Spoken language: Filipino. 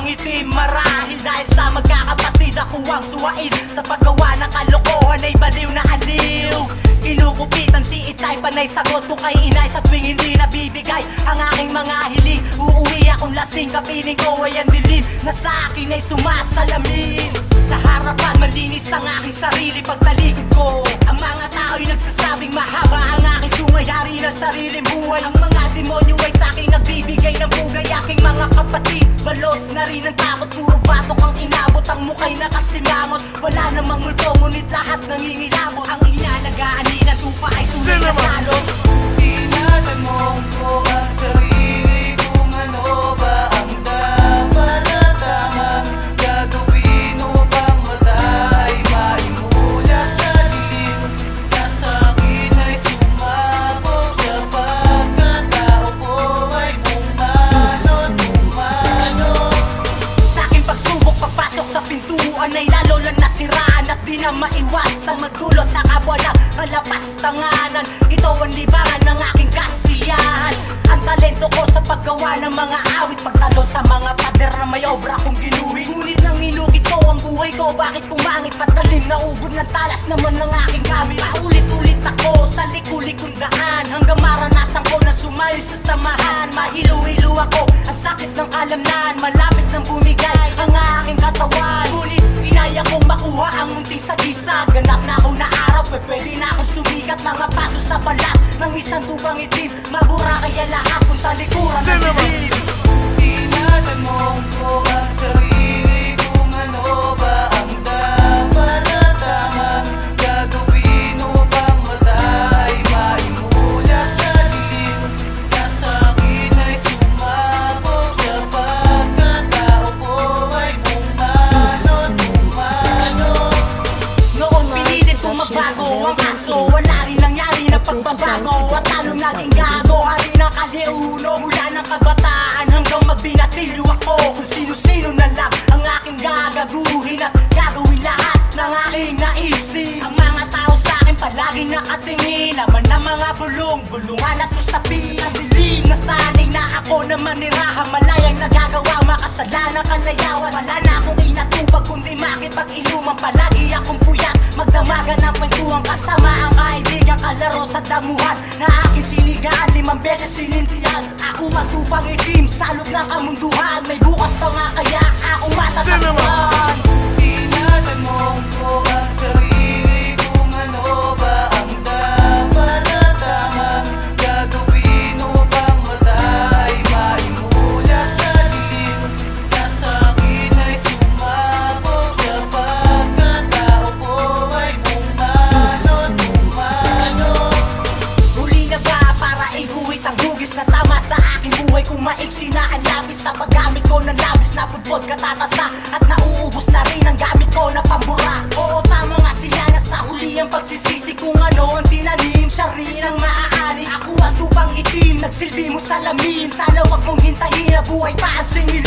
tupang itim. Marahil dahil sa magkakapatid ako ang suwain. Sa paggawa ng kalokohan ay baliw na aliw. Kinukupitan si Itay, panay sagot ko kay inay. Sa tuwing hindi nabibigay ang aking mga hiling, uuwi akong lasing, kapiling ko ay ang dilim na sa akin ay sumasalamin. Sa harapan malinis ang aking sarili, pagtalikod ko ang mga tao'y nagsasabing mahaba ang aking sungay, hari ng sariling buhay. Ang mga demonyo ay sa akin nagbibigay ng bugay. Aking mga kapatid, balot na rin ang takot. Puro batok ang inabot, ang mukhay nakasimangot. Wala namang multo, ngunit lahat nangingilabot. Ang inalagaan ni na tupa ay tunay na salot. Tinatanong ko ang sarili kung ano ba ang dapat na tamang gagawin upang mata ay maimulat sa dilim na sa akin ay sumakop sapagkat tao ko ay bumanot. Sa aking pagsubok pagpasok sa pintuan ay lalo lang nasiraan at di na maiwasang magdulot sa kapwa ng kalapastanganan. Ito ang libangan ng aking kasiyahan, ang talento ko sa paggawa ng mga awit, pagtalo sa mga pader na may obra kong ginuhit. Ngunit nang inukit ko ang buhay ko, bakit pumangit? Patalim na ubod ng talas naman ng aking gamit. Paulit-ulit ako sa liku-likong daan hanggang maranasan ko na sumali sa samahan. Mahilo-hilo ako, ang sakit ng kalamnan, malapit ng bumigay ang aking katawan. Ngunit inaya kong makuha ang munting sagisag. Ganap na ako na araw, pwede na akong sumikat. Mga paso sa balat ng isang tupang itim, mabura kaya lahat kung talikuran ng dilim. Tinatanong ko ang sarili kung ano ba ang dapat na tamang gagawin upang mata ay maimulat sa dilim na sa akin ay sumakop sapagkat tao ko ay bumanot. Noon pinilit kong magbago ang kaso, wala rin nangyari na pagbabago. At talong naging gago, hari ng kaliuno. Mula ng kabataan hanggang magbinatilyo ako, kung sino-sino na lang ang aking gagaguhin at gagawin lahat ng aking naisip. Ang mga tao sa akin palaging nakatingin, naman ng mga bulungan at usapin. Ang dilim na sanay na ako na manirahan, malayang nagagawa makasalanan kalayawan. Wala na akong inatupag kundi makipag-inuman, palagi akong puyat magdamagan ng kwentuhan kasama ang kaibigan, kalaro sa damuhan na aking sinigaan, 5 beses sinintihan. Ako matupang itim, salog ng kamunduhan, may bukas pa nga kaya ako matatagpuan. Tinatanong ko ang sarili kung ano ba ang dapat na tamang gagawin upang mata ay maimulat sa dilim na sa akin ay sumakop sapagkat tao ko ay bumanot. Huli na ba para iguhit ang hugis na tama sa aking buhay? Kung maiksi na ang labis sa paggamit ko ng labis na pudpod katatasa, at nauubos na rin ang gamit ko na pambura. Oo, tama nga sila na sa huli ang pagsisisi kung ano ang tinanim, siya rin ang maaani. Ako ang tupang itim, nagsilbi mo sa lamin. Sana wag mong hintayin na buhay pa at singil